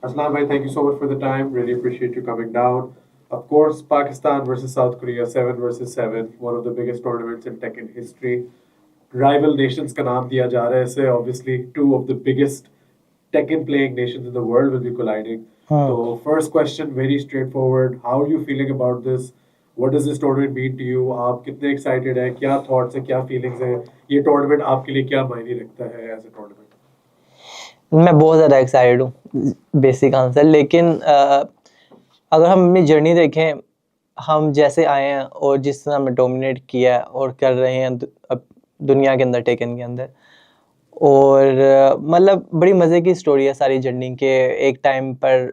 Aslan bhai, thank you so much for the time. Really appreciate you coming down. Of course, Pakistan versus South Korea, 7 versus 7, one of the biggest tournaments in tech in history. Rival nations का नाम दिया जा रहा है इसे. Obviously, two of the biggest Tekken playing nations in the world will be colliding. So, first question, very straightforward. How are you feeling about this? What does this tournament mean to you? आप कितने excited हैं? क्या thoughts हैं? क्या feelings हैं? ये tournament आपके लिए क्या मायने रखता है as a tournament? मैं बहुत ज़्यादा एक्साइटेड हूँ, बेसिक आंसर। लेकिन अगर हम अपनी जर्नी देखें, हम जैसे आए हैं और जिस तरह हमने डोमिनेट किया है और कर रहे हैं अब दुनिया के अंदर, टेकन के अंदर, और मतलब बड़ी मज़े की स्टोरी है सारी जर्नी के। एक टाइम पर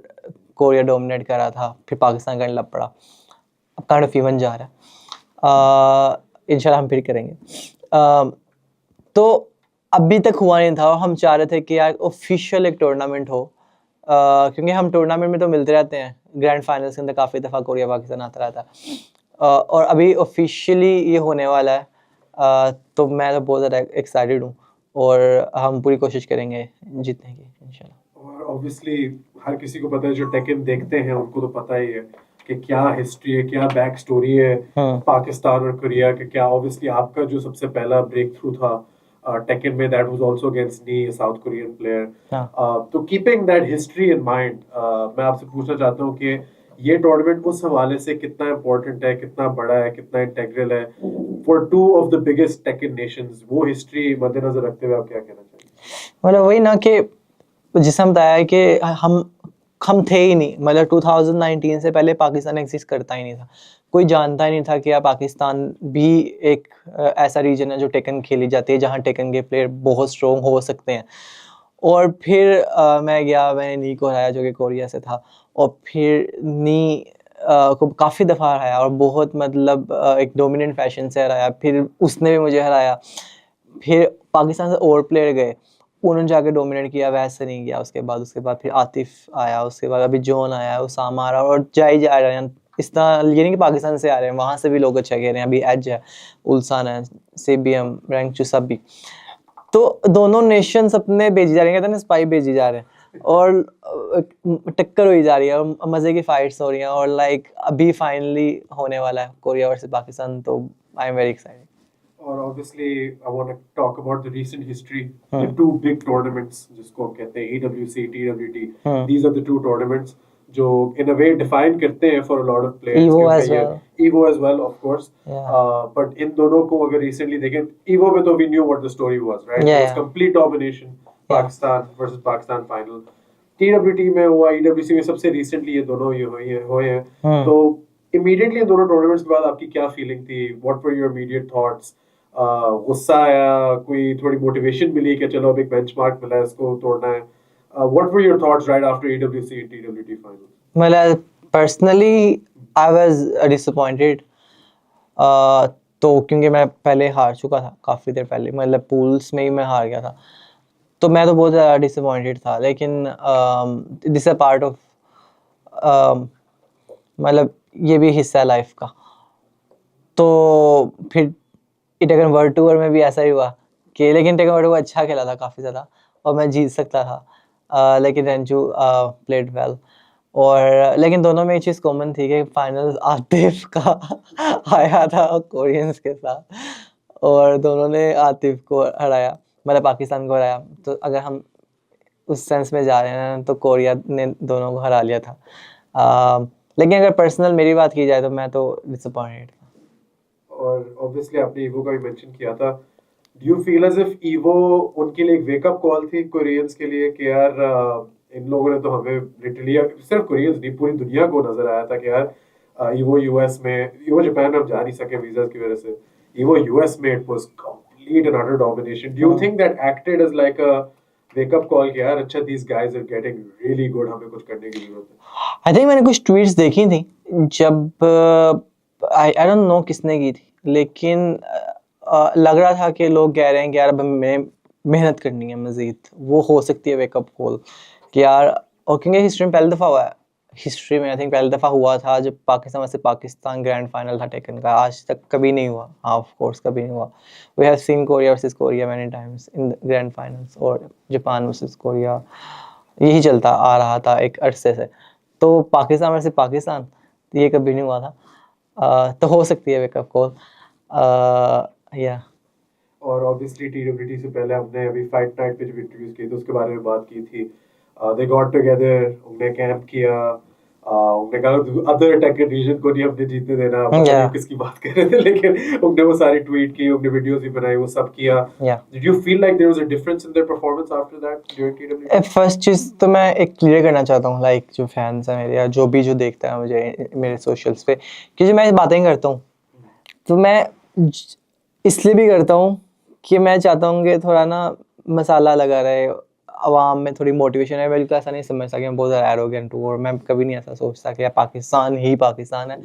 कोरिया डोमिनेट कर रहा था, फिर पाकिस्तान करने लग पड़ा, अब काइंड ऑफ इवन जा रहा है। इंशाल्लाह हम फिर करेंगे। तो अभी तक हुआ नहीं था, हम चाह रहे थे कि यार ऑफिशियल एक टूर्नामेंट हो, क्योंकि हम टूर्नामेंट में तो मिलते रहते हैं, ग्रैंड फाइनल्स के अंदर काफ़ी दफ़ा कोरिया पाकिस्तान आता रहता है, और अभी ऑफिशियली ये होने वाला है। तो मैं तो बहुत ज़्यादा एक्साइटेड हूँ और हम पूरी कोशिश करेंगे जीतने की इंशाल्लाह। और ऑब्वियसली हर किसी को पता है, जो टेकन देखते हैं उनको तो पता ही है कि क्या हिस्ट्री है, क्या बैक स्टोरी है पाकिस्तान और कोरिया के। क्या ऑब्वियसली आपका जो सबसे पहला ब्रेक थ्रू था टेकन में, that was also against Knee, South Korean player. तो keeping that history in mind, मैं आपसे पूछना चाहता हूँ कि ये टूर्नामेंट उस हवाले से कितना इंपॉर्टेंट है, कितना बड़ा है, कितना इंटेग्रल है for two of the biggest taken Nations. वो हिस्ट्री मद्देनजर रखते हुए आप क्या कहना चाहिए? मतलब वही ना कि जिसे हम बताया कि हम थे ही नहीं, मतलब 2019 से पहले पाकिस्तान एग्जिस्ट करता ही नहीं था, कोई जानता ही नहीं था कि पाकिस्तान भी एक ऐसा रीजन है जो टेकन खेली जाती है, जहाँ टेकन के प्लेयर बहुत स्ट्रॉन्ग हो सकते हैं। और फिर मैं गया, मैंने नी को हराया जो कि कोरिया से था, और फिर नी को काफ़ी दफ़ा हराया और बहुत मतलब एक डोमिनेंट फैशन से हराया, फिर उसने भी मुझे हराया। फिर पाकिस्तान से और प्लेयर गए, उन्होंने जाके डोमिनेट किया, वैसे नहीं किया। उसके बाद फिर आतिफ आया, उसके बाद अभी जॉन आया, उसामा आ रहा, और जा रहे हैं। इस तरह ये नहीं कि पाकिस्तान से आ रहे हैं, वहाँ से भी लोग अच्छा खेल रहे हैं। अभी एज है, उल्सान है, CBM, रैंक सब भी। तो दोनों नेशंस अपने भेजी जा रही हैं, कहते हैं स्पाई भेजी जा रहे हैं, और टक्कर हुई जा रही है, और मज़े की फाइट्स हो रही हैं, और लाइक अभी फाइनली होने वाला है कोरिया वर्सेस पाकिस्तान। तो I am very excited. Or obviously, I want to talk about the recent history. The two big tournaments, जिसको कहते हैं EWC, TWT. These are the two tournaments जो in a way define करते हैं for a lot of players. EVO as well. EVO as well, of course. But इन दोनों को अगर recently देखें, EVO में तो we knew what the story was, right? Yeah, It was complete domination, Pakistan versus Pakistan final. TWT में हुआ, EWC में सबसे recently ये दोनों ये हुए हैं. तो immediately इन दोनों tournaments के बाद आपकी क्या feeling थी? What were your immediate thoughts? गुस्सा आया, कोई थोड़ी मोटिवेशन मिली कि चलो अब एक बेंचमार्क मिला है, इसको तोड़ना है? What were your thoughts right after EWC and TWT finals? मतलब पर्सनली आई वाज डिसअपॉइंटेड, तो क्योंकि मैं पहले हार चुका था काफ़ी देर पहले, मतलब पूल्स में ही मैं हार गया था, तो मैं तो बहुत ज़्यादा डिसअपॉइंटेड था। लेकिन दिस अ पार्ट ऑफ, मतलब ये भी हिस्सा है लाइफ का। तो फिर टेकन वर्ल्ड टूर में भी ऐसा ही हुआ कि, लेकिन टेकन वर्ल्ड टूर अच्छा खेला था काफ़ी ज़्यादा, और मैं जीत सकता था, लेकिन रंजू प्लेड वेल। और लेकिन दोनों में एक चीज़ कॉमन थी कि फाइनल आतिफ का आया था कोरियंस के साथ, और दोनों ने आतिफ को हराया, मतलब पाकिस्तान को हराया। तो अगर हम उस सेंस में जा रहे हैं तो कोरिया ने दोनों को हरा लिया था। लेकिन अगर पर्सनल मेरी बात की जाए तो मैं तो डिसअपॉइंटेड था। और ऑब्वियसली आपने ईवो का भी मेंशन किया था। Do you feel as if Evo उनके लिए एक वेकअप कॉल थी कोरियंस के लिए कि यार इन लोगों ने तो हमें लिटरली, सिर्फ कोरियंस नहीं पूरी दुनिया को नजर आया था कि यार ईवो यूएस में, ईवो जापान में हम जा नहीं सके वीजा की वजह से, ईवो यूएस में it was complete and utter domination. Do you think that acted as like a wake up call कि यार अच्छा these guys are getting really good, हमें कुछ करने की जरूरत है? आई थिंक मैंने कुछ ट्वीट्स देखी थी, जब आई डोंट नो किसने की थी, लेकिन लग रहा था कि लोग कह रहे हैं कि यार अब हमें मेहनत करनी है मज़ीद, वो हो सकती है वेकअप कॉल कि यार। और क्योंकि हिस्ट्री में पहली दफ़ा हुआ है, हिस्ट्री में आई थिंक पहली दफ़ा हुआ था जब पाकिस्तान वैसे पाकिस्तान ग्रैंड फाइनल था टेकन का, आज तक कभी नहीं हुआ। हाँ ऑफ कोर्स कभी नहीं हुआ। We have seen Korea versus Korea many times in grand finals, और जापान वर्सेस कोरिया, यही चलता आ रहा था एक अरसे से। तो पाकिस्तान वर्सेस पाकिस्तान ये कभी नहीं हुआ था। तो हो सकती है वेकअप कॉल। या और ऑब्वियसली टी20 से पहले हमने अभी फाइट नाइट पे जब इंटरव्यूज किए थे उसके बारे में बात की थी। दे गॉट टुगेदर, उन्होंने कैंप किया, उन्होंने कहा अदर टेकन रीजन को नहीं हमने जीतने देना, पता नहीं या किसकी बात कर रहे थे, लेकिन उन्होंने वो सारी ट्वीट की, उन्होंने वीडियोस भी बनाई, वो सब किया। या did you feel like there was a difference in their performance after that during T20? First चीज तो मैं एक क्लियर करना चाहता हूँ, लाइक जो फैंस हैं मेरे या जो भी जो देखता है मुझे मेरे सोशल्स पे, कि जो मैं बातें करता हूँ तो मैं इसलिए भी करता हूँ कि मैं चाहता हूँ कि थोड़ा ना मसाला लगा रहे अवाम में, थोड़ी मोटिवेशन है। बिल्कुल ऐसा नहीं समझता कि मैं बहुत ज़्यादा एरोगेंट हूँ, और मैं कभी नहीं ऐसा सोचता कि यार पाकिस्तान ही पाकिस्तान है।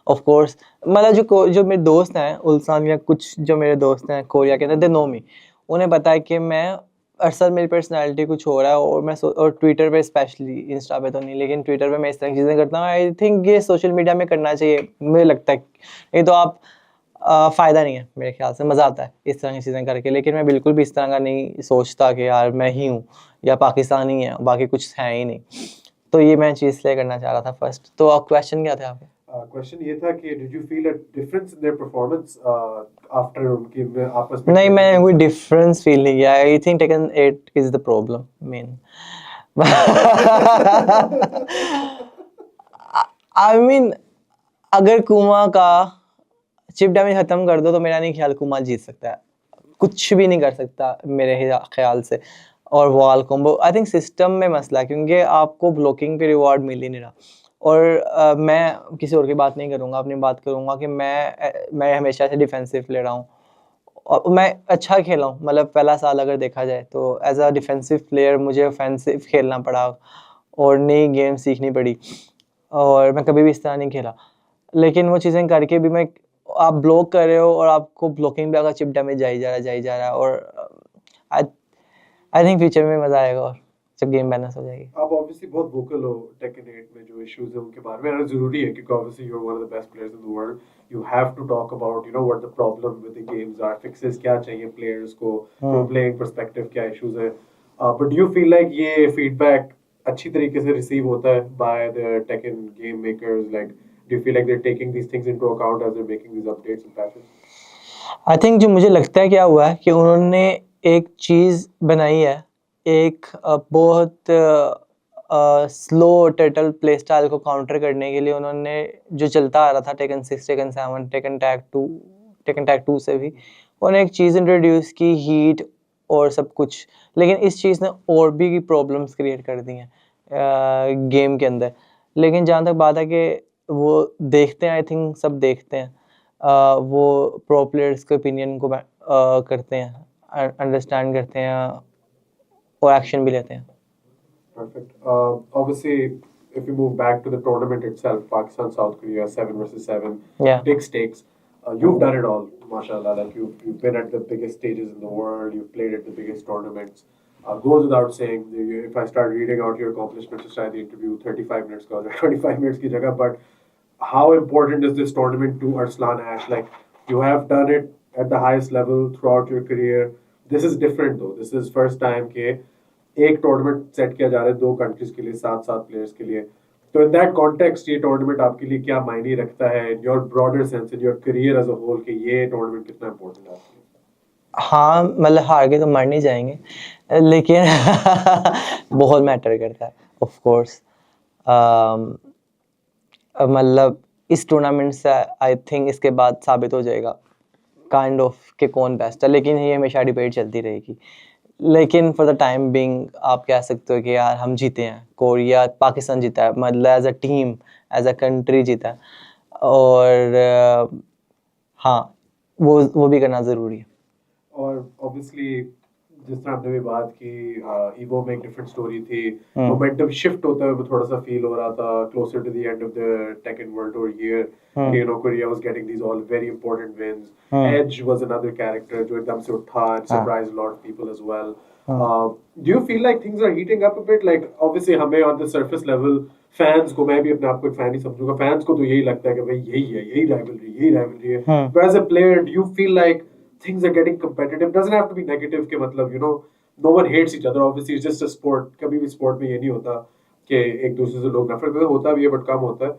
ऑफ कोर्स मतलब जो मेरे दोस्त हैं उल्सान, या कुछ जो मेरे दोस्त हैं कोरिया के, दे नो मी, उन्हें पता है कि मैं अक्सर मेरी पर्सनालिटी कुछ हो रहा है, और और ट्विटर पे स्पेशली, इंस्टा पे तो नहीं, लेकिन ट्विटर पे मैं इस तरह की चीज़ें करता हूँ। आई थिंक ये सोशल मीडिया में करना चाहिए, मुझे लगता है। नहीं तो आप फ़ायदा नहीं है मेरे ख्याल से, मज़ा आता है इस तरह की चीज़ें करके, लेकिन मैं बिल्कुल भी इस तरह का नहीं सोचता कि यार मैं ही हूँ या पाकिस्तान ही है, बाकी कुछ है ही नहीं। तो ये मैं चीज़ इसलिए करना चाह रहा था फर्स्ट। तो क्वेश्चन क्या थे आपके? क्वेश्चन ये था कि did you feel a difference in their performance after उनके आपस में नहीं, मैंने कोई championship? डिफरेंस फील नहीं किया। I think taken 8 is the problem main. I mean अगर कुमा का चिप डैमेज खत्म कर दो तो मेरा नहीं ख्याल कुमा जीत सकता है, कुछ भी नहीं कर सकता मेरे ख्याल से। और wall combo I think system में मसला है, क्योंकि आपको ब्लॉकिंग पे रिवॉर्ड मिल ही नहीं रहा। और मैं किसी और की बात नहीं करूँगा, अपनी बात करूँगा कि मैं हमेशा से डिफेंसिव प्लेयर हूँ, और मैं अच्छा खेला हूँ। मतलब पहला साल अगर देखा जाए तो एज अ डिफेंसिव प्लेयर मुझे ऑफेंसिव खेलना पड़ा, और नई गेम सीखनी पड़ी, और मैं कभी भी इस तरह नहीं खेला। लेकिन वो चीज़ें करके भी मैं, आप ब्लॉक कर रहे हो और आपको ब्लॉकिंग पे अगर चिप डैमेज जा ही जा रहा है, और आई आई थिंक फ्यूचर में मज़ा आएगा, और जब गेम बैलेंस हो जाएगी। आप ऑब्वियसली बहुत वोकल हो टेकन 8 में जो इश्यूज है उनके बारे में, और ज़रूरी है क्योंकि obviously you are one of the best players in the world. You have to talk about what the problem with the games are, fixes क्या चाहिए प्लेयर्स को, फ्रॉम प्लेइंग पर्सपेक्टिव क्या इश्यूज है। But do you feel like ये feedback अच्छी तरीके से receive होता है by the Tekken game makers? Like do you feel like they are taking these things into account as they are making these updates and patches? I think जो मुझे लगता है क्या हुआ है कि उन्होंने एक चीज़ बनाई है, एक बहुत स्लो टर्टल प्ले स्टाइल को काउंटर करने के लिए उन्होंने जो चलता आ रहा था टेकन 6, टेकन 7, टेकन टैग 2 से भी उन्होंने एक चीज़ इंट्रोड्यूस की, हीट और सब कुछ। लेकिन इस चीज़ ने और भी प्रॉब्लम्स क्रिएट कर दी हैं गेम के अंदर। लेकिन जहाँ तक बात है कि वो देखते हैं, आई थिंक सब देखते हैं, वो प्रो प्लेयर्स के ओपिनियन को करते हैं, अंडरस्टैंड करते हैं, और एक्शन भी लेते हैं। Perfect. Obviously, if we move back to the tournament itself, Pakistan, South Korea, 7 versus 7, Yeah. big stakes. You've done it all, mashallah. Like you've been at the biggest stages in the world. You've played at the biggest tournaments. Goes without saying. If I start reading out your accomplishments to start the interview, 35 minutes goes, 25 minutes ki jagah. But how important is this tournament to Arslan Ash? Like you have done it at the highest level throughout your career. This is different though. This is first time ke एक tournament set किया जा रहा है 2 countries के लिए, 7 players के लिए। तो इन दैट कॉन्टेक्स्ट ये टूर्नामेंट आपके लिए क्या मायने रखता है in your broader sense, in your career as a whole, कि ये टूर्नामेंट कितना इंपॉर्टेंट है आपके लिए? हाँ, मतलब हार के तो मर नहीं जाएंगे, लेकिन बहुत मैटर करता है ऑफ कोर्स। मतलब इस टूर्नामेंट से आई थिंक इसके बाद साबित हो जाएगा काइंड ऑफ कि कौन बेस्ट है, लेकिन ये हमेशा डिबेट चलती रहेगी। लेकिन फॉर द टाइम बिंग आप कह सकते हो कि यार हम जीते हैं, कोरिया पाकिस्तान जीता है, मतलब as a team, as a country जीता है, और हाँ वो भी करना ज़रूरी है। और ऑब्वियसली जिस तरह हमने भी बात की, ईवो में एक डिफरेंट स्टोरी थी, मोमेंटम शिफ्ट होता है वो थोड़ा सा फील हो रहा था closer to the end of the Tekken World Tour year. Korea was getting these all very important wins, as was another character जो एकदम से उठा and surprise lot of people as well. Do you feel like things are heating up a bit? Like obviously हमें on the surface level fans को, मैं भी अपने आप को एक फैन ही समझूंगा, फैंस को तो यही लगता है कि भाई यही राइवलरी है। But as a player do you feel like things are getting competitive? Doesn't have to be negative के मतलब no one hates each other, obviously it's just a sport. कभी भी sport में ये नहीं होता कि एक दूसरे से लोग नफरत करते, होता भी है but कम होता है.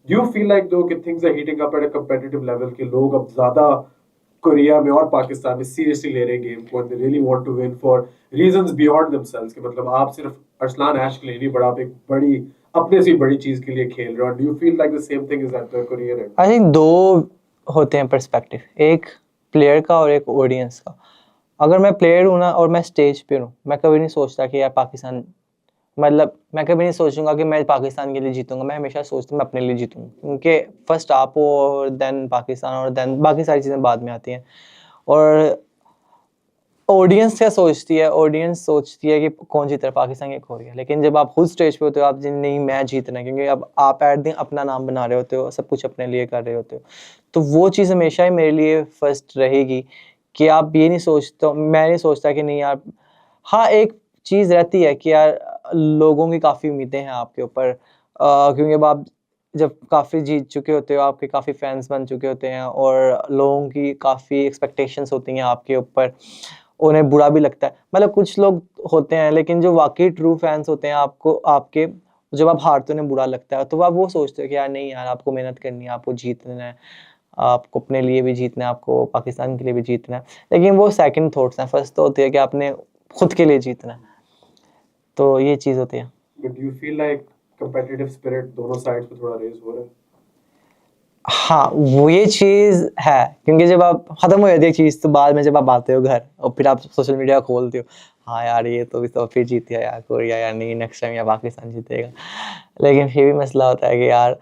Do you feel like though कि things are heating up at a competitive level कि लोग अब ज़्यादा कोरिया में और पाकिस्तान में seriously ले रहे हैं गेम को and they really want to win for reasons beyond themselves कि मतलब आप सिर्फ अरसलान ऐश के लिए नहीं, बट आप एक बड़ी अपने से बड़ी चीज के लिए खेल रहे हो. Do you feel like the same thing is at the Korean end? I think दो होते हैं पर्सपेक्टिव, एक प्लेयर का और एक ऑडियंस का. अगर मैं प्लेयर हूँ ना और मैं स्टेज पे हूँ, मैं कभी नहीं सोचता कि यार पाकिस्तान, मतलब मैं कभी नहीं सोचूंगा कि मैं पाकिस्तान के लिए जीतूंगा. मैं हमेशा सोचता हूँ मैं अपने लिए जीतूंगा, क्योंकि फर्स्ट आप हो और देन पाकिस्तान और देन बाकी सारी चीज़ें बाद में आती हैं. और ऑडियंस क्या सोचती है, ऑडियंस सोचती है कि कौन जीत रहा है, पाकिस्तान या कोरिया. लेकिन जब आप खुद स्टेज पे होते हो, आप नहीं मैं जीतना है, क्योंकि अब आप एट दिन अपना नाम बना रहे होते हो, सब कुछ अपने लिए कर रहे होते हो. तो वो चीज़ हमेशा ही मेरे लिए फर्स्ट रहेगी कि आप ये नहीं सोचते, मैं नहीं सोचता कि नहीं यार. हाँ, एक चीज़ रहती है कि यार लोगों की काफ़ी उम्मीदें हैं आपके ऊपर, क्योंकि अब आप जब काफ़ी जीत चुके होते हो, आपके काफ़ी फैंस बन चुके होते हैं और लोगों की काफ़ी एक्सपेक्टेशंस होती हैं आपके ऊपर. उन्हें बुरा भी लगता है, मतलब कुछ लोग होते हैं, लेकिन जो वाकई ट्रू फैंस होते हैं आपको, आपके जब आप हारते हो उन्हें बुरा लगता है, तो आप वो सोचते हो कि यार नहीं यार, आपको मेहनत करनी है, आपको जीतना है, आपको अपने लिए भी जीतना है, आपको पाकिस्तान के लिए भी जीतना है. लेकिन वो सेकंड थॉट्स हैं. फर्स्ट तो होती है कि आपने खुद के लिए जीतना है. तो ये चीज़ होती है. But do you feel like competitive spirit दोनों साइड पे थोड़ा रेज हो रहा है? हाँ, वो ये चीज़ है, क्योंकि जब आप ख़त्म हो जाती है चीज़, तो बाद में जब आप आते हो घर और फिर आप सोशल मीडिया खोलते हो, हाँ यार ये तो फिर जीत गया यार कोरिया, यार नहीं नेक्स्ट टाइम या पाकिस्तान जीतेगा. लेकिन फिर भी मसला होता है कि यार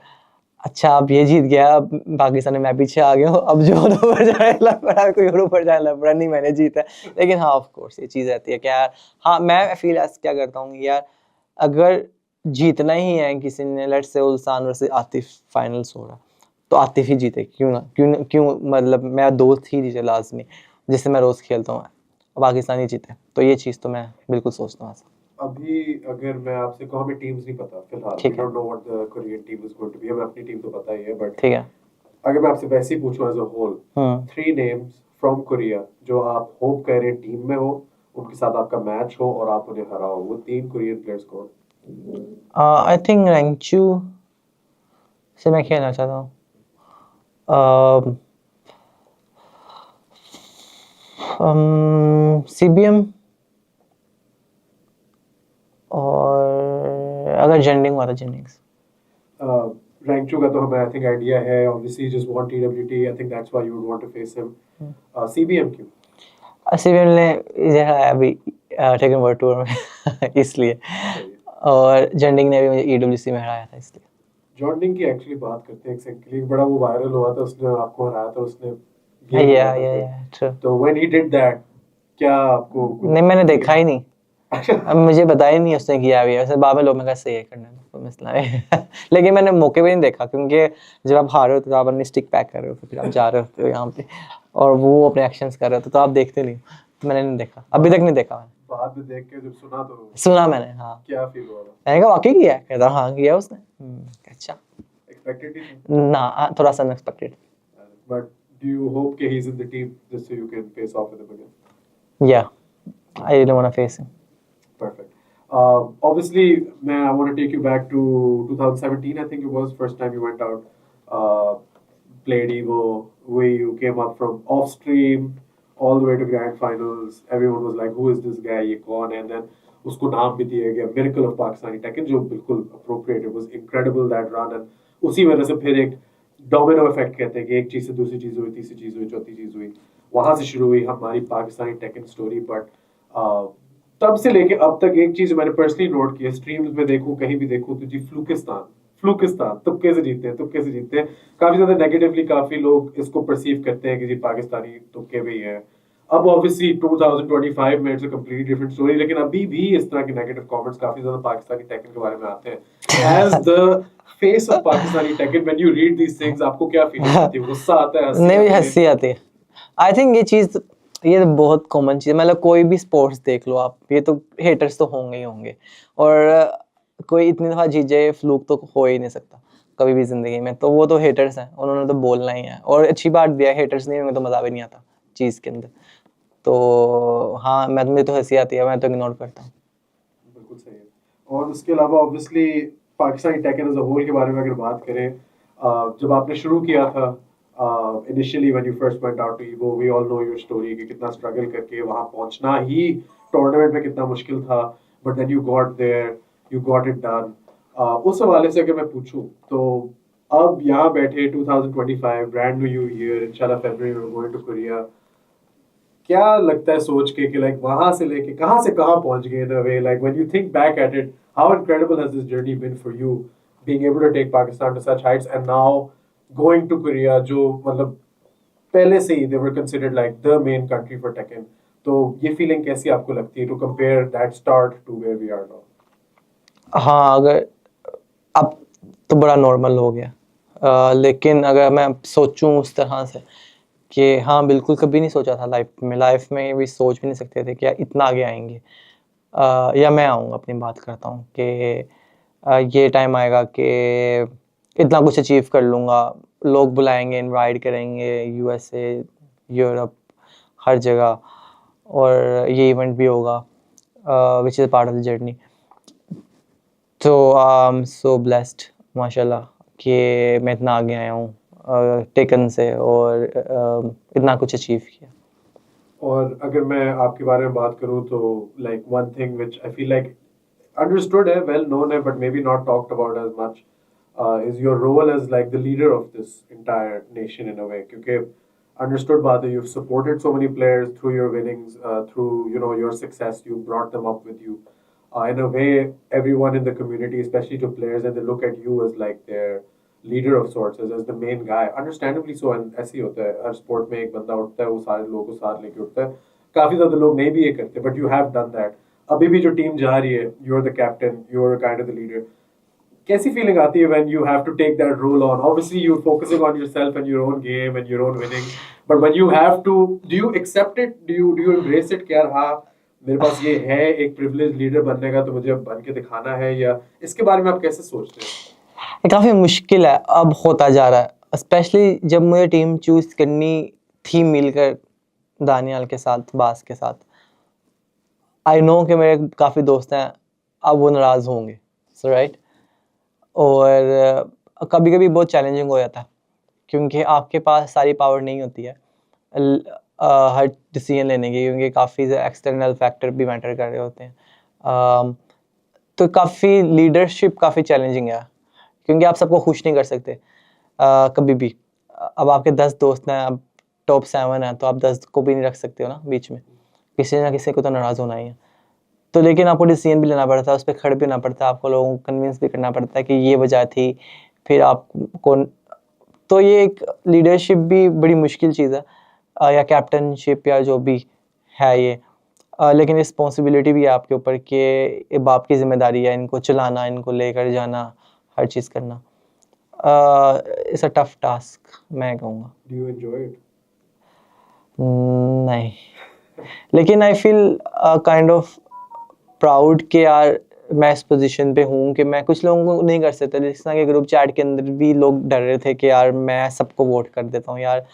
अच्छा अब ये जीत गया, अब पाकिस्तान में मैं पीछे आ गया हूँ, अब जो ऊपर जाए लफड़ा, कोई और ऊपर जाए लफड़ा, नहीं मैंने जीता. लेकिन हाँ ऑफ कोर्स ये चीज़ रहती है कि यार हाँ, मैं फील ऐसा क्या करता हूँ यार, अगर जीतना ही है किसी ने, let's say उल्सान versus Atif finals हो रहा, तो आतिफ ही जीते, क्यों ना, क्यों मतलब मेरा दोस्त ही जीते लाजमी, जिससे मैं रोज़ खेलता हूँ, पाकिस्तानी जीते. तो ये चीज़ तो मैं बिल्कुल सोचता हूँ. अभी अगर मैं आपसे कहूँ, हमें टीम्स नहीं पता फिलहाल, ठीक we है. don't know what the Korean team is going to be. हमें अपनी टीम तो पता ही है, बट ठीक है. अगर मैं आपसे वैसे ही पूछूं as a whole, 3 names from Korea जो आप होप कर रहे हैं टीम में हो, उनके साथ आपका मैच हो और आप उन्हें हराओ, वो 3 कोरियन प्लेयर्स कौन? आई थिंक रैंकचू से मैं खेलना चाहता हूँ. CBM, और अगर जेंडिंग हुआ था जेंडिंग्स. रैंकचू का तो हमें आई थिंक आइडिया है, obviously just want TWT, I think that's why you would want to face him. CBM क्यों? CBM ने ये हराया अभी टेकन वर्ल्ड टूर में इसलिए, और जेंडिंग ने भी मुझे EWC में हराया था इसलिए. जॉर्डिंग की एक्चुअली बात करते हैं एक सेकंड के लिए, बड़ा वो वायरल हुआ था, उसने आपको हराया था, उसने ट्रू. तो व्हेन ही डिड दैट, क्या आपको नहीं मैंने देखा ही नहीं, अब मुझे बताया ही नहीं उसने किया भी है. वैसे बाद में लोग मैं सही है करने में कोई मसला है लेकिन मैंने मौके पे नहीं देखा, क्योंकि जब आप हार रहे हो तो आप अपनी स्टिक पैक कर रहे हो, फिर आप जा रहे होते हो यहाँ पे और वो अपने एक्शंस कर रहे होते, तो आप देखते नहीं. तो मैंने नहीं देखा, अभी तक नहीं देखा मैंने. बाद में देख के जब सुना तो सुना मैंने. हाँ, क्या फील हुआ? मैंने कहा वाकई किया है, कहता हाँ किया उसने. अच्छा, एक्सपेक्टेड ही ना थोड़ा सा unexpected. But do you hope कि he is in the team just so you can face off with him again? या I really want to face him. Perfect. Obviously, man, I want to take you back to 2017. I think it was first time you went out, played Evo, where you came up from off stream all the way to grand finals. Everyone was like, "Who is this guy? ये कौन है?" And then उसको नाम भी दिया गया Miracle of Pakistani Tekken, जो बिल्कुल appropriate. It was incredible that run, and उसी वजह से फिर एक domino effect कहते हैं कि एक चीज से दूसरी चीज हुई, तीसरी चीज हुई, चौथी चीज हुई, वहां से शुरू हुई हमारी पाकिस्तानी टेकन स्टोरी. बट तब से लेके अब तक एक चीज मैंने पर्सनली नोट की है, स्ट्रीम्स में देखूं, कहीं भी देखूं, तो जी फ्लूकिस्तान तुक्के से जीतते हैं. काफी ज्यादा नेगेटिवली काफी लोग इसको परसीव करते हैं कि जी पाकिस्तानी तुक्के भी हैं. अब ऑब्वियसली 2025 में it's a completely different story, लेकिन अभी भी इस तरह के नेगेटिव कमेंट्स काफी ज्यादा पाकिस्तानी टेकन के बारे में आते हैं. As the face of Pakistani Tekken, when you read these things, आपको क्या फीलिंग आती है? गुस्सा आता है? नहीं, हंसी आती है. आई थिंक ये बहुत कॉमन चीज़ है. मतलब कोई भी स्पोर्ट्स देख लो आप, ये तो हेटर्स तो होंगे ही होंगे, और कोई इतनी दफ़ा जीत जाए फ्लूक तो हो ही नहीं सकता कभी भी ज़िंदगी में. तो वो तो हेटर्स हैं, उन्होंने तो बोलना ही है. और अच्छी बात भी है, हेटर्स नहीं होंगे तो मज़ा भी नहीं आता चीज़ के अंदर. तो हाँ, मुझे तो हंसी आती है, मैं तो इग्नोर करता हूँ। बिल्कुल सही है। और उसके अलावा obviously Pakistani Tekken as a whole के बारे में अगर बात करें, जब आपने शुरू किया था initially when you first went out to Evo, we all know your story कि कितना स्ट्रगल करके वहां पहुंचना ही टूर्नामेंट में कितना मुश्किल था, but then you got there, you got it done. उस हवाले से अगर मैं पूछूं तो अब यहाँ बैठे 2025 ब्रांड न्यू ईयर, इंशाल्लाह फरवरी में गोइंग टू कोरिया, क्या लगता है सोच के कि लाइक वहां से कहां पहुंच गए in a way, like when you think back at it, how incredible has this journey been for you, being able to take Pakistan to such heights and now going to Korea, जो मतलब पहले से ही they were considered like the main country for Tekken. तो ये feeling कैसी आपको लगती है to compare that start to where we are now? हाँ, अगर अब तो बड़ा नॉर्मल हो गया, लेकिन अगर मैं सोचूं उस तरह से कि हाँ, बिल्कुल कभी नहीं सोचा था लाइफ में भी सोच भी नहीं सकते थे कि यार इतना आगे आएंगे। या मैं आऊँगा, अपनी बात करता हूँ कि ये टाइम आएगा कि इतना कुछ अचीव कर लूँगा, लोग बुलाएंगे, इनवाइट करेंगे यूएसए, यूरोप, हर जगह, और ये इवेंट भी होगा which is part of the journey. तो आई एम सो ब्लेस्ड माशाल्लाह कि मैं इतना आगे आया हूँ टेकन से, और इतना कुछ अचीव किया। और अगर मैं आपके बारे में बात करूं तो like one thing which I feel like understood है, well known है, but maybe not talked about as much, is your role as like the leader of this entire nation in a way. क्योंकि understood बात है, you've supported so many players through your winnings, through you know your success, you brought them up with you. In a way, everyone in the community, especially to players, and they look at you as like their leader of sorts, as the main guy. Understandably so, and ऐसे ही होता है हर sport में, एक बंदा उठता है वो सारे लोगों को साथ लेके उठता है। काफी ज्यादा लोग नहीं भी ये करते, but you have done that. अभी भी जो टीम जा रही है, you are the captain, you are kind of the leader. कैसी फीलिंग आती है when you have to take that role on? Obviously you focusing on yourself and your own game and your own winning, but when you have to, do you accept it, do you embrace it कि यार हाँ मेरे पास ये है एक privilege leader बनने का, तो मुझे अब बन के दिखाना है? या इसके बारे में आप कैसे सोचते हैं? ये काफ़ी मुश्किल है, अब होता जा रहा है, स्पेशली जब मुझे टीम चूज करनी थी मिलकर दानियाल के साथ, बास के साथ। आई नो कि मेरे काफ़ी दोस्त हैं, अब वो नाराज़ होंगे, राइट? और कभी कभी बहुत चैलेंजिंग हो जाता है, क्योंकि आपके पास सारी पावर नहीं होती है हर डिसीजन लेने की, क्योंकि काफ़ी एक्सटर्नल फैक्टर भी मैटर कर रहे होते हैं। तो काफ़ी लीडरशिप काफ़ी चैलेंजिंग है, क्योंकि आप सबको खुश नहीं कर सकते कभी भी। अब आपके 10 दोस्त हैं, अब टॉप 7 है, तो आप 10 को भी नहीं रख सकते हो ना बीच में, किसी ना किसी को तो नाराज़ होना ही है। तो लेकिन आपको डिसीजन भी लेना पड़ता है, उस पर खड़े भी होना पड़ता है, आपको लोगों को कन्विंस भी करना पड़ता है कि ये वजह थी, फिर आपको। तो ये एक लीडरशिप भी बड़ी मुश्किल चीज़ है, या कैप्टनशिप या जो भी है ये। लेकिन रिस्पॉन्सिबिलिटी भी है आपके ऊपर कि ये बाप की जिम्मेदारी है, इनको चलाना, इनको लेकर जाना, हर चीज़ करना। इट्स अ टफ टास्क, मैं कहूँगा। Do you enjoy it? नहीं, लेकिन I feel kind of proud कि यार मैं इस पोजीशन पे हूँ कि मैं कुछ लोगों को नहीं कर सकता। जिस तरह के ग्रुप चैट के अंदर भी लोग डर रहे थे कि यार मैं सबको वोट कर देता हूँ यार,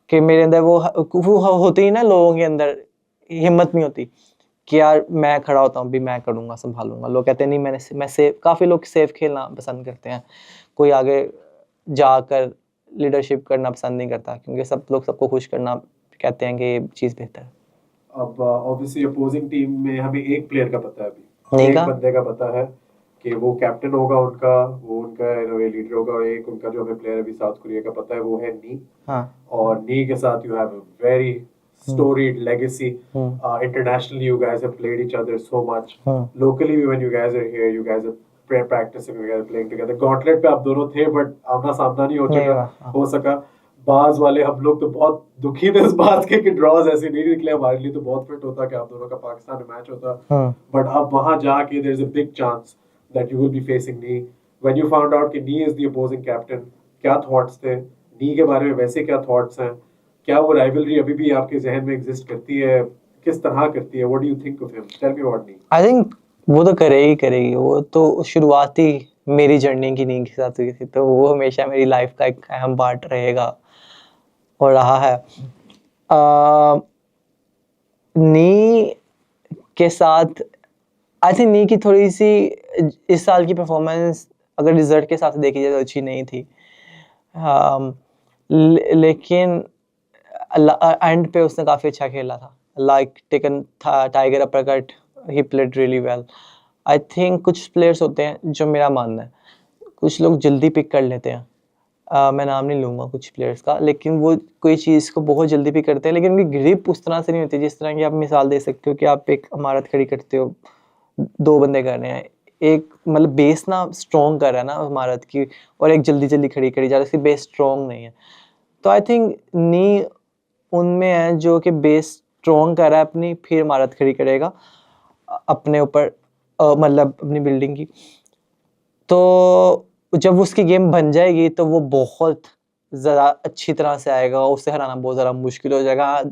कि मेरे अंदर वो होती ही ना, लोगों के अंदर हिम्मत नहीं होती कि यार मैं खड़ा होता हूँ भी, मैं करूँगा, संभालूंगा। लोग कहते हैं नहीं, मैं सेफ, काफ़ी लोग सेफ खेलना पसंद करते हैं, कोई आगे जाकर लीडरशिप करना पसंद नहीं करता, क्योंकि सब लोग सबको खुश करना कहते हैं कि ये चीज़ बेहतर है। अब ऑब्वियसली अपोजिंग टीम में हमें एक प्लेयर का पता है, अभी एक बंदे का पता है कि वो कैप्टन होगा उनका, वो उनका लीडर होगा, और एक उनका जो हमें प्लेयर अभी साउथ कोरिया का पता है वो है नी। हाँ। और नी के साथ you have a very storied legacy. Internationally, you guys have played each other so much. Locally, when you guys are here, you guys are practicing together, playing together. Gauntlet पे आप दोनों थे, but आमना सामना नहीं हो सका। बाज वाले हम लोग तो बहुत दुखी थे इस बात के कि ड्रॉज ऐसे नहीं निकले। हमारे लिए तो बहुत फिट होता कि आप दोनों का पाकिस्तान में मैच होता, बट अब वहां जाके there is a big chance that you will be facing knee. When you found out कि नी is the opposing captain, क्या थॉट्स थे नी के बारे में? वैसे क्या थॉट्स हैं? क्या वो राइवलरी अभी भी आपके जहन में एग्जिस्ट करती है? किस तरह करती है? What do you think of him? Tell me about Knee. I think वो तो करेगी। वो तो शुरुआत ही मेरी जर्नी की नी के साथ हुई थी, तो वो हमेशा मेरी लाइफ का एक अहम पार्ट रहेगा और रहा है। नी के साथ आई थिंक नी की थोड़ी सी इस साल की परफॉर्मेंस अगर रिजल्ट के हिसाब से देखी जाए तो अच्छी नहीं थी, लेकिन एंड पे उसने काफ़ी अच्छा खेला था, लाइक टेकन था Tiger Uppercut, he played really well. I think कुछ प्लेयर्स होते हैं जो मेरा मानना है कुछ लोग जल्दी पिक कर लेते हैं, मैं नाम नहीं लूँगा कुछ प्लेयर्स का, लेकिन वो कोई चीज़ को बहुत जल्दी पिक करते हैं, लेकिन उनकी ग्रिप उस तरह से नहीं होती जिस तरह की आप मिसाल दे सकते हो कि आप एक इमारत खड़ी करते हो, 2 बंदे कर रहे हैं, एक मतलब बेस ना स्ट्रॉन्ग कर रहा है ना इमारत की, और एक जल्दी खड़ी करी जा रही है, उसकी बेस स्ट्रॉन्ग नहीं है। तो आई थिंक नी उनमें है जो कि बेस स्ट्रॉन्ग कर रहा है अपनी, फिर इमारत खड़ी करेगा अपने ऊपर, मतलब अपनी बिल्डिंग की। तो जब उसकी गेम बन जाएगी तो वो बहुत ज़रा अच्छी तरह से आएगा, उसे हराना बहुत ज़्यादा मुश्किल हो जाएगा,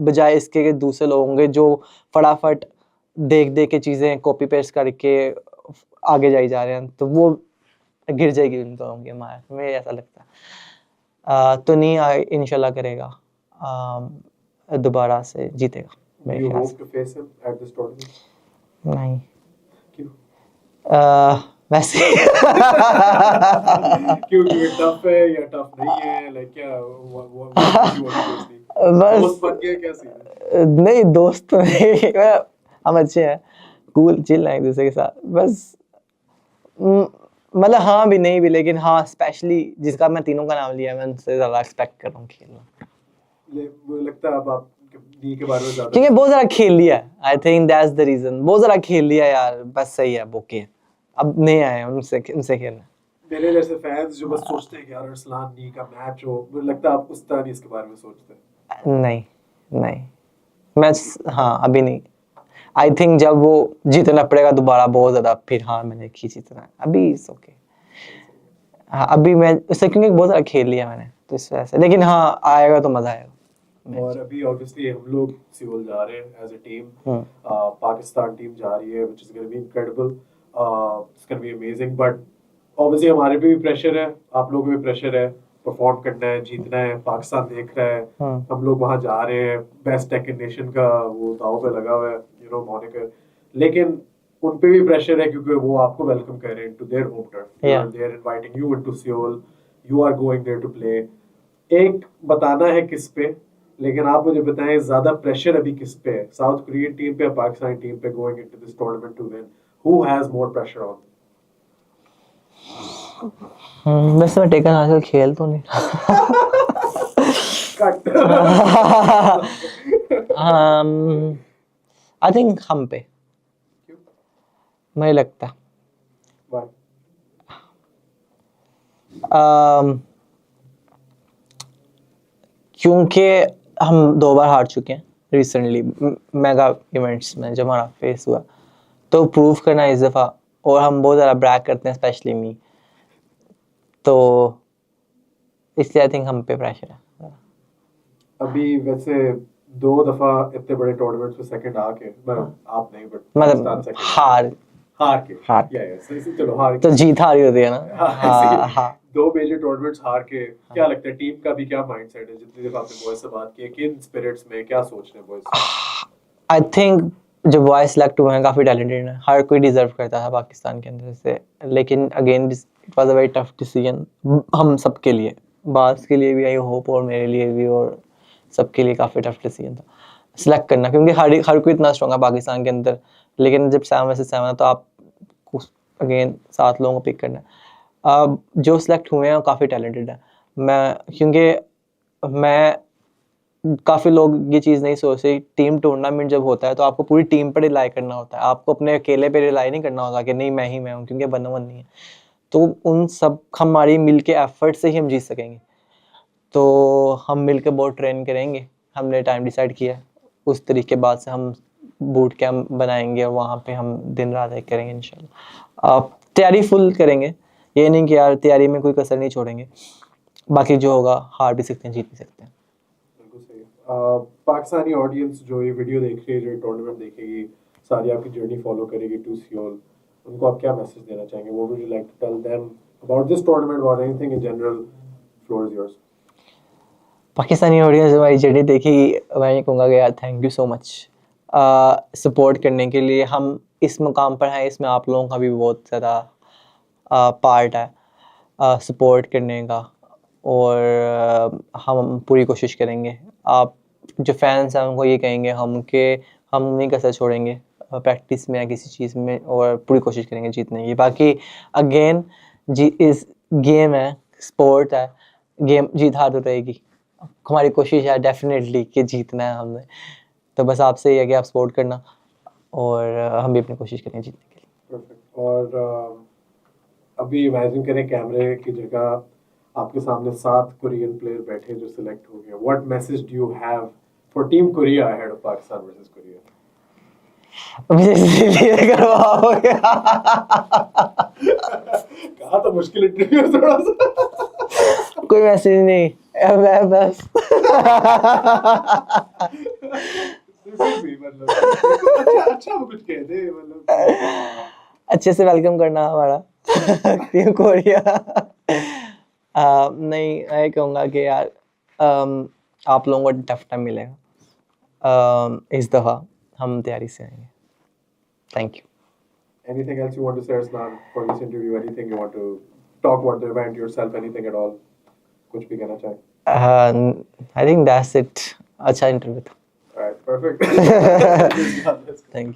बजाय इसके कि दूसरे लोग होंगे जो फटाफट देख के चीज़ें कॉपी पेस्ट करके आगे जा रहे हैं, तो वो गिर जाएगी उन दोनों की मार, मुझे ऐसा लगता है। तो नहीं इंशाल्लाह करेगा, दोबारा से जीतेगा मेरे You ख्याल hope से। to face him at this tournament? नहीं क्यों? वैसे क्यों टफ है या टफ नहीं है, लाइक क्या दोस्त बन गए क्या सीन है? नहीं दोस्त तो नहीं हम अच्छे हैं, कूल चिल हैं एक दूसरे के साथ, बस मतलब हाँ भी नहीं भी, लेकिन हाँ स्पेशली जिसका मैं तीनों का नाम लिया मैं उनसे ज़्यादा एक्सपेक्ट कर रहा हूँ खेलना। मुझे लगता है अब आप नी के बारे में ज्यादा क्योंकि बहुत ज़्यादा खेल लिया, I think that's the reason, बहुत ज़्यादा खेल लिया यार, बस सही है ओके, अब नहीं आए उनसे खेलना। मेरे जैसे फैंस जो बस सोचते हैं कि यार अरसलान नी का मैच हो, मुझे लगता है आप उस तरह नहीं इसके बारे में सोचते हैं। नहीं मैं हाँ अभी नहीं, आई थिंक जब वो जीतना पड़ेगा दोबारा बहुत ज़्यादा, फिर हाँ मैंने खींची इतना, अभी इट्स ओके। हाँ अभी मैं उससे क्योंकि बहुत ज़्यादा खेल लिया मैंने तो इस वजह से, लेकिन हाँ आएगा तो मज़ा आएगा। और अभी ऑब्वियसली हम लोग सियोल जा रहे हैं as a team, Pakistan team जा रही है, which is gonna be incredible, it's gonna be amazing, but obviously हमारे पे भी प्रेशर है, आप लोगों पे भी प्रेशर है, परफॉर्म करना है, जीतना है, पाकिस्तान देख रहा है, हम लोग वहां जा रहे हैं, बेस्ट टेक इन नेशन का वो दाव पे लगा हुआ है, यू नो मॉनिकर, लेकिन उन पे भी प्रेशर है क्योंकि वो आपको वेलकम कर रहे हैं into their home turf, they are inviting you into Seoul, you are going there to play. एक बताना है किस पे, लेकिन आप मुझे बताएं ज्यादा प्रेशर अभी किस पे है, साउथ कोरियन टीम पे या पाकिस्तानी टीम पे going into this tournament to win, who has more pressure on? वैसे मैं टेकन आजकल खेल तो नहीं कट आई थिंक हम पे, मुझे लगता Why? क्योंकि हम 2 बार हार चुके हैं रिसेंटली मेगा इवेंट्स में जब हमारा फेस हुआ, तो प्रूव करना इस दफ़ा, और हम बहुत ज़्यादा ब्रैग करते हैं स्पेशली मी, तो इसलिए आई थिंक हम पे प्रेशर है। अभी वैसे 2 दफा इतने बड़े टूर्नामेंट्स में सेकंड आके, आप नहीं बट मतलब हार चलो हार तो जीत हारी होती है ना। हाँ 2 मेजर टूर्नामेंट्स हार के क्या लगता है टीम का भी क्या माइंडसेट है, जितनी दफा आपने बॉयज से बात की, किन स्पिरिट्स में क्या सोच रहे हैं बॉयज? आई थिंक जो बॉयज सिलेक्ट हुए हैं काफ़ी टैलेंटेड हैं, हर कोई डिजर्व करता था पाकिस्तान के अंदर से, लेकिन again it was a very tough decision हम सब के लिए, बास के लिए भी, आई होप, और मेरे लिए भी, और सबके लिए काफ़ी टफ डिसीजन था सिलेक्ट करना, क्योंकि हर कोई इतना स्ट्रॉन्ग है पाकिस्तान के अंदर, लेकिन जब 7 वर्सेस 7 है तो आप अगेन 7 लोगों को पिक करना है। जो सिलेक्ट हुए हैं वो काफ़ी टैलेंटेड है, मैं काफ़ी लोग ये चीज़ नहीं सोचते, टीम टूर्नामेंट जब होता है तो आपको पूरी टीम पर रिलाई करना होता है, आपको अपने अकेले पे रिलाई नहीं करना होता कि नहीं मैं हूँ, क्योंकि 1-on-1 नहीं है, तो उन सब हमारी मिल के एफर्ट से ही हम जीत सकेंगे, तो हम मिल के बहुत ट्रेन करेंगे, हमने टाइम डिसाइड किया है, उस तरीके बाद से हम बूट कैंप बनाएंगे और वहाँ पे हम दिन रात एक करेंगे इंशाल्लाह, तैयारी फुल करेंगे, ये नहीं कि यार तैयारी में कोई कसर नहीं छोड़ेंगे, बाकी जो होगा हार भी सकते हैं जीत भी सकते हैं। बिल्कुल सही। पाकिस्तानी ऑडियंस जो ये वीडियो देख रही है, जो टूर्नामेंट देखेगी, सारी आपकी जर्नी फॉलो करेगी टू सियोल, उनको आप क्या मैसेज देना चाहेंगे? What would you like to tell them about this tournament, about anything in general? Floor is yours. Pakistani audience हमारी जर्नी देखी, मैं ये कहूँगा कि यार thank you so much, support करने के लिए। हम इस मुकाम पर हैं, इसमें आप लोगों का भी बहुत ज़्यादा पार्ट है सपोर्ट करने का, और हम पूरी कोशिश करेंगे। आप जो फैंस हैं उनको ये कहेंगे हम कि हम नहीं कसर छोड़ेंगे प्रैक्टिस में या किसी चीज़ में, और पूरी कोशिश करेंगे जीतने की। बाकी अगेन इस गेम है, स्पोर्ट है, गेम जीत हार तो रहेगी। हमारी कोशिश है डेफिनेटली कि जीतना है हमने, तो बस आपसे ये है कि आप सपोर्ट करना, और हम भी अपनी कोशिश करेंगे जीतने के लिए। परफेक्ट। और अभी इमेजिन करें कैमरे की जगह आपके सामने 7 कोरियन प्लेयर बैठे जो सिलेक्ट हो गए। What message do you have for team Korea ahead of Pakistan versus Korea? मुझे इसलिए करवाओगे कहा तो मुश्किल इंटरव्यू थोड़ा सा। कोई मैसेज नहीं, मैं बस फिर भी मतलब अच्छा कुछ कह दे, मतलब अच्छे से वेलकम करना हमारा टीम कोरिया। नहीं, मैं कहूँगा कि यार आप लोगों को टफ टाइम मिलेगा, इस दफ़ा हम तैयारी से आएंगे। Thank you. Anything else you want to say, Arslan, for this interview? Anything you want to talk about the event yourself? Anything at all? कुछ भी कहना चाहे? I think that's it. अच्छा इंटरव्यू था। All right, perfect. Thank you.